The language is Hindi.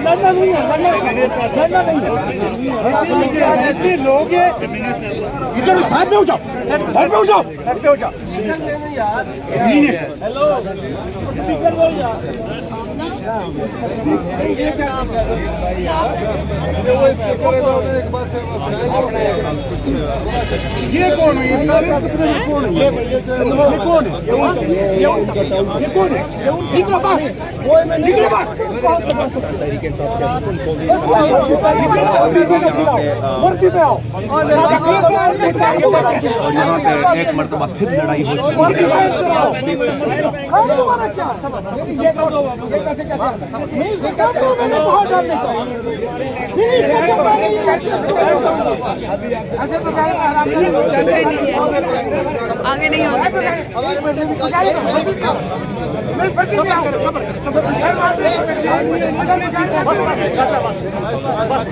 लड़ना नहीं है, लड़ना नहीं है। लोग इधर साइड पे हो जाओ, साइड पे हो जाओ, साइड पे हो जाओ। हेलो, स्पीकर बोल ये कौन है? ये कौन है? ये कौन है? ये कौन है? निकलो बाहर, निकलो बाहर। तरीके से वर्दी पे आओ। और यहाँ से एक मरतबा फिर लड़ाई हो चुकी आगे नहीं हो सकते। बस